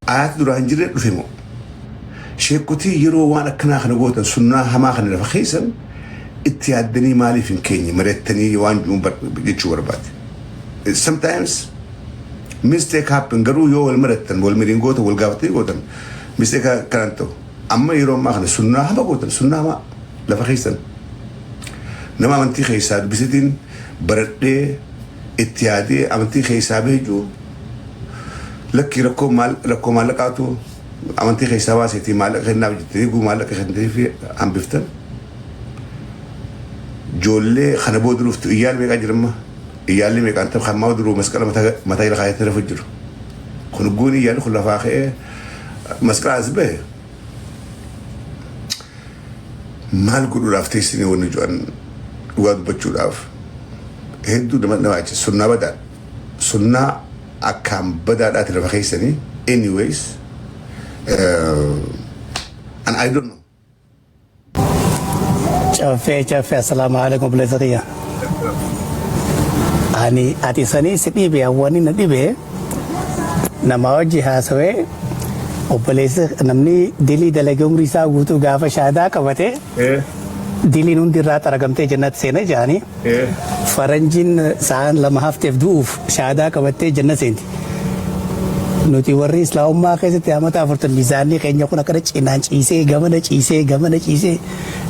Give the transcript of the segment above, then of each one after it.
آيات دران جري رفيمو شيكوتي يرو وانا كنا خنقوتا سنة هما خنا فخيسا اتيادني مالي في كيني مريتني وان جنبر بيجيتشو وربات sometimes mistake happen garu yo wal maratan wal miringoto wal gawti gotan mistake karanto amma yiro ma khana sunna haba gotan sunna ma la fakhisan nama manti khaysa bisitin barade اتيادي امنتي خيسابه جو لك لكو مال لقاتو امنتي خيسابه سيتي مال غنا بجتيغو مال لك خندي في ام بفتن جولي خنبو دروفت ايال ميغا جرما ايال ميغا انت خما درو مسكله متى الى خايت رفجر خنغوني يال خلفاخه مسكله ازبه مال قولوا رافتيسني ونجوان واد بچو راف هندو دم نواجه سنة بدأ سنة أكام بدأ أترى بخيسني anyways and I don't know شوفي السلام عليكم بلزرية أني أتيسني سبي بيواني ندبي نماوجي هاسوي وبليس نمني ديلي دلقوم ريسا غوتو غافا شادا كبته ديلي نون رات رقمته جنت سينه جاني فرنجين سان لما هفته فدوف شادا كبته جنت سينتي نوتي وري اسلام ما كيس تيامتا فرتن ميزاني كينيا كنا كره چينان چيسه گمن چيسه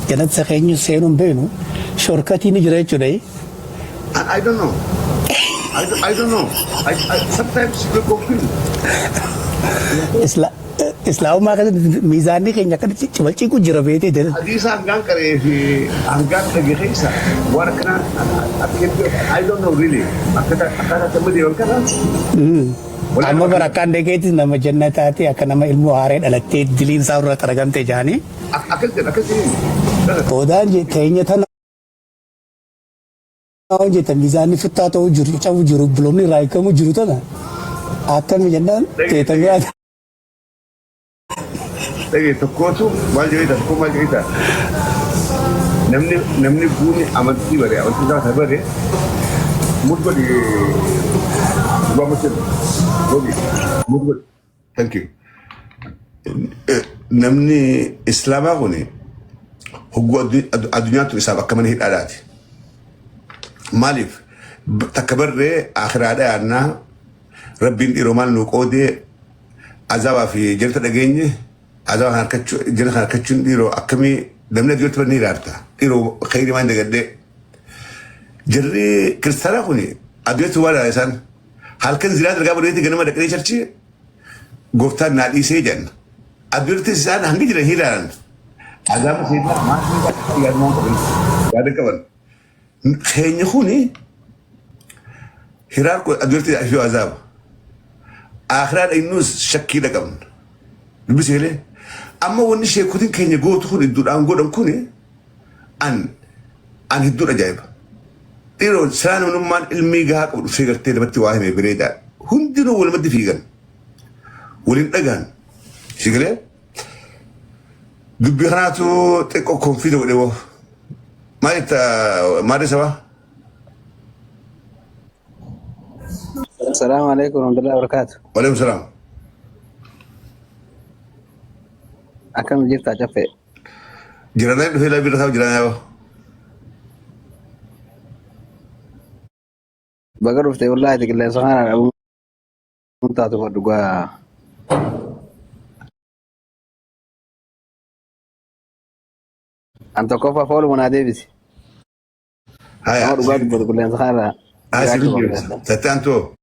جنت سخينيو سينوم بينو شوركتي ني جري چدي I don't know I don't know I sometimes feel confused اسلام ما كيس ميزاني كينيا كره چبلچي کو جربيتي دل حديث انغان كره في انغان تجيسا وركنا I don't know really اكتا تمدي وكذا أما بركان دكتي نما جنتاتي أكن نما علم وارد ألتي دلين ساورة ترجم تجاني أكل تودان جي كينيا ثنا أو جي تميزاني فتا تو جرو چاو جرو بلومني رايكمو جرو ثنا أكن مجنن تيتميا تيجي تكوتو ما جيدا نمني بوني أمتي بري أمتي ذا خبره مدبري Thank you. Namni Islama kuni hugwa adunya tu isaba kaman hit adati. Malif takabarre akhirada anna rabbin iromal nuqode azaba fi jelta dagenye azaba harkachu jelta harkachun diro akami namne dilta ni rarta diro khairi man dagadde jirri kristana kuni adiyatu wala isan halkan ziraat ergaa bareetii ganama dhaqnee charchii gooftaan naa dhiisee jenna. Adduurti isaan hangi jiran hiilaan. Azaaba seetaa maatii yaadamoo qaban yaada qaban. Keenya kuni hiraan adduurti fi azaaba. Akhiraa innus shakkiidha qaban. Dubbiseelee amma wanni sheekutiin keenya gootu kun idduudhaan godhan kuni an hedduudha ajaa'iba. Dhiiroo siraan namnummaan ilmii gahaa qabu dhufee gartee namatti waa himee bareedaa hundinuu walumatti fiigan waliin dhagaan shigalee dubbii kanaatu xiqqoo konfiida godhe woo maali sabaa السلام عليكم ورحمة الله وبركاته. وعليكم السلام. أكمل جبت أجفة. جيراننا في لا بيرتاح جيراننا. بقرب تقول والله تقول سبحان الله أنت تقول دقا أنت كوفا فول منادي بس هاي أنا دقا تقول سبحان الله تتانتو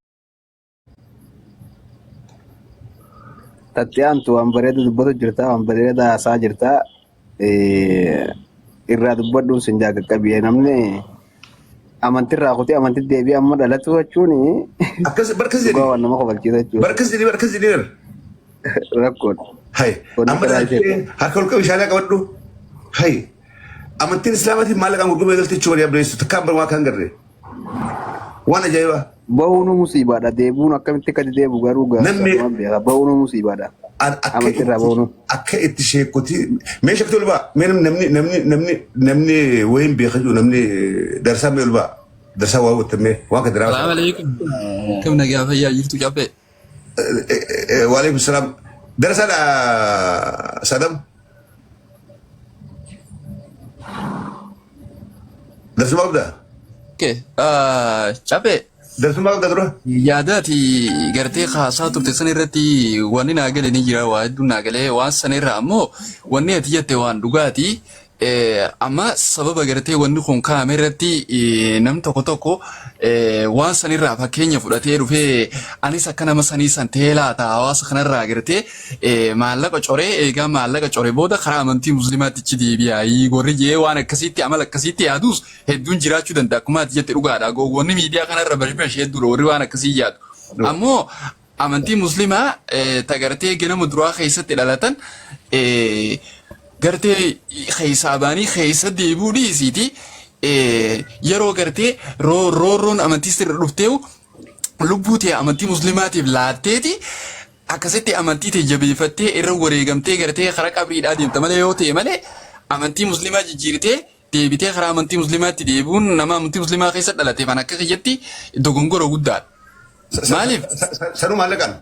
تتيانتو أم بريدة دبتو جرتا أم بريدة أسا جرتا إراد بدون سنجاك كبير نمني amanti raakoti amanti deebi amma dhalatu jechuuni akkas barkas jedhi waan nama qobalchiisa jechuudha barkas jedhi rakkoon hay amma harka ol qabu ishaalee qabadhu hay amantiin islaamaatiin maallaqa gurguruu eegalti jechuudha yabreessu takkaan barmaa kan garree waan ajaa'iba bahuun musiibaadha deebuun akkamitti akka deebu garuu bahuun musiibaadha amantirraa bahuun akka itti sheekoti mee sheekti ol ba'a mee namni wayin beekaju namni darsaa mee ol ba'a darsaa waa wuttamee waan ka diraa Assalamu alaikum. Kam nagaa fayyaa jirtu cabbe. Wa alaikum salaam. Darasa ada Sadam. Darasa apa dah? Oke, capek. Darasa apa dah? Yaada ti gartee khaasaa turte san irratti wanni naa gale ni jira waa hedduu naa galee waan san irraa ammoo wanni ati jette waan dhugaati. Amma sababa gartee wanni kun kaa'ame irratti nam tokko waan san irraa fakkeenya fudhatee dhufee anis akka nama sanii san ta'ee laata hawaasa kanarraa gartee maallaqa coree eegaa maallaqa coree booda karaa amantii musliimaatichi deebi'aa gorri jee waan akkasitti amala akkasitti yaadus hedduun jiraachuu danda'a akkuma ati jette dhugaadha wanni miidiyaa kanarra bashbash hedduu warri waan akkasii yaadu. Ammoo amantii musliimaa tagartee ganama duraa keessatti dhalatan gartee keessaabaanii keessa deebuu dhiisiiti yeroo gartee roorroon amantii sirra dhufteewu lubbuu ta'e amantii musliimaatiif laatteeti akkasitti amantii ta'e jabeeffattee irra wareegamtee gartee karaa qabriidhaa deemta malee yoo ta'e malee amantii musliimaa jijjiirtee deebitee karaa amantii musliimaatti deebuun nama amantii musliimaa keessa dhalate fan akka kiyyatti dogongora guddaadha. Maaliif? Sanuu maallaqaan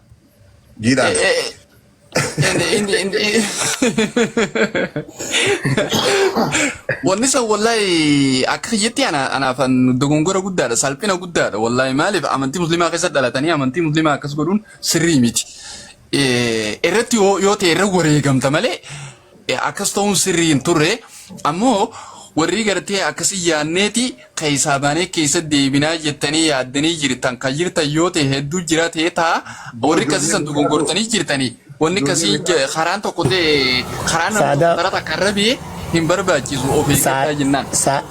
jiidhaan. Wanni san wallahi akka kiyyatti anaafan dogongora guddaadha salphina guddaadha wallahi maaliif amantii musliimaa keessa dhalatanii amantii musliimaa akkas godhuun sirrii miti. Irratti yoo ta'e irra wareegamta malee akkas ta'uun sirrii hin turre ammoo warri gartee akkasii yaadneeti keessaa baanee keessa deebinaa jettanii yaaddanii jirtan kan jirtan yoo ta'e hedduu jira ta'e ta'a warri akkasii san dogongortanii jirtanii wanni akkasii karaan tokko ta'e karaan nama takka irra biyee hin barbaachisu of eeggataa jennaan.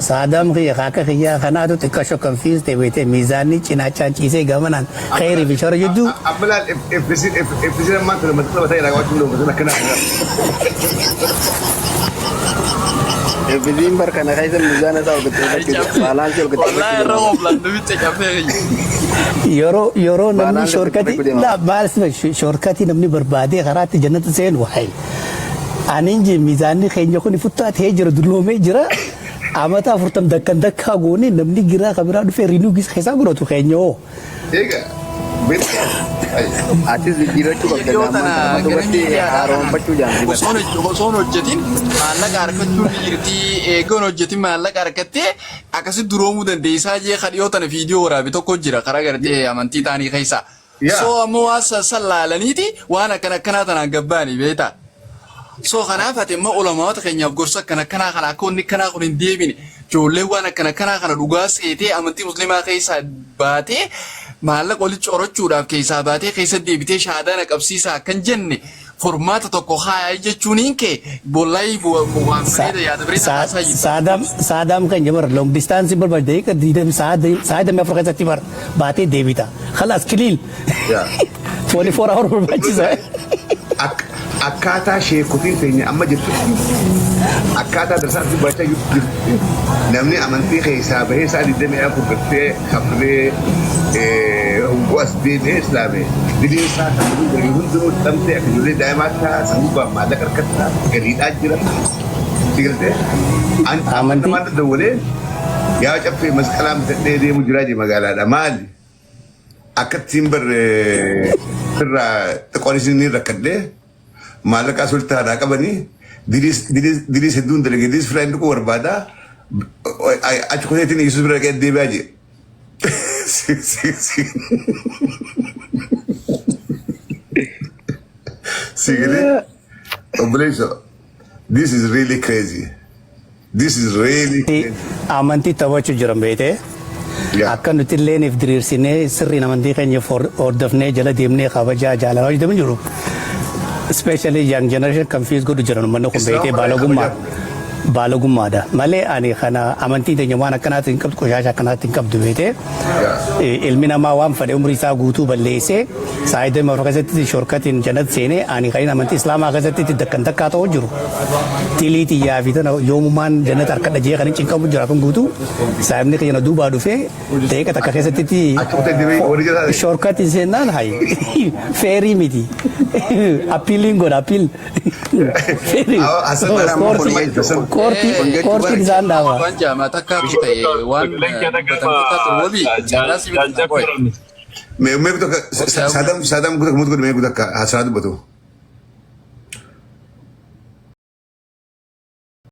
Saadam kiyya akka kiyya kanaatu xiqqaa shokkan fiiste beete miizaanni cinaachaan ciisee gamanaan khayrii fi shora jidduu. Abbalaan effisiin ammaa ture maxxansa mataa irraa qabaachuu danda'u akkana. Effisiin barkana keessa miizaana isaa hojjetee baalaansii hojjetee. Wallahi irra ooflaan dubicha qabee. Yeroo namni shoorkatii namni barbaadee karaatti jannata seenu waa'ee. Aninji miizaanni keenya kun futtaatee jira dulloomee jira. Amata 40 dakkaa goone namni giraa kabiraa dhufee riinuu keessaa godhatu keenya hoo. Egaa atis jijjiirachuu qabda namoota dubartii haaromfachuu jaalladha. Osoon hojjetin maallaqa harkachuu jirti eegoon hojjetin maallaqa harkattee akkasitti duroomuu dandeessaa jee kadhiyoo tana viidiyoo waraabe tokko jira karaa gartee amantii ta'anii keessaa. So ammoo waan sallaalaniiti waan akkanaa tanaan gabbaanii beektaa. So kanaaf ati immoo ulamaawwan keenyaaf gorsa akkana kana akka wanni kanaa kun hin deebine ijoolleen waan akkana kana dhugaa seetee amantii musliimaa keessaa baatee maallaqa walitti corochuudhaaf keessaa baatee keessa deebitee shahaadaan qabsiisaa kan jenne formaata tokko haayaa jechuun hinkee bollaayi waan fayyada yaada biree taasaa jirti. Saadam kan jabar long distance barbaade ka diidam saadam afur keessatti bar baatee deebita. Khalas kiliil. 24 hour barbaachisa. Akkaataa sheekotiin keenya amma jirtu akkaataa darsaa dubbachaa jirtu namni amantii keessaa bahee isaa 24 gartee kafree as deebi'ee islaamee diliin isaa ta'uu gari hundinuu dhabdee akka ijoollee daa'imaa ta'a sammuu maallaqa harkatti galiidhaa jira. Digaltee amantii waan daddawalee yaa caffee masqalaa bitadhee deemu jiraa jee magaalaadha maali akkattiin irraa xiqqoonis ni rakkadhee maallaqa sultaanaa qabanii dilis hedduun dalagee dilis firaan dhukkuu barbaadaa achi kuteetiin Yesuus bira dhaqee deebi'aa jee. Sigili, obboleessa, this is really crazy. This is really crazy. Amantii taphachuu jiran beekte. Akka nuti illee if diriirsinee sirriin amantii keenya hordofnee jala deemnee kabajaa jaalalaa hojjetamu jiru. Especially young generation confused godhu jiran manni kun beekte baalogummaadha. Malee ani kana amantii teenya waan akkanaatti hin qabdu qoshaash akkanaatti hin qabdu beekte. Ilmi namaa waan fedhe umrii isaa guutuu balleessee saayidee mafa keessatti shorkatiin jannat seenee ani kan amantii islaamaa keessatti dakkaa ta'uu jiru. Tiliitii yaafi tana yoomumaan jannat harka dhajee kan hin cinqamu jira kan guutuu saayibni keenya duubaa dhufee deeqa takka keessatti shorkatiin seennaan hayi feerii miti. Appealing godha appeal. Korti di sana apa? Wanja mata kapi teh wan wabi jelas Me betul Sadam betul betul hasrat betul.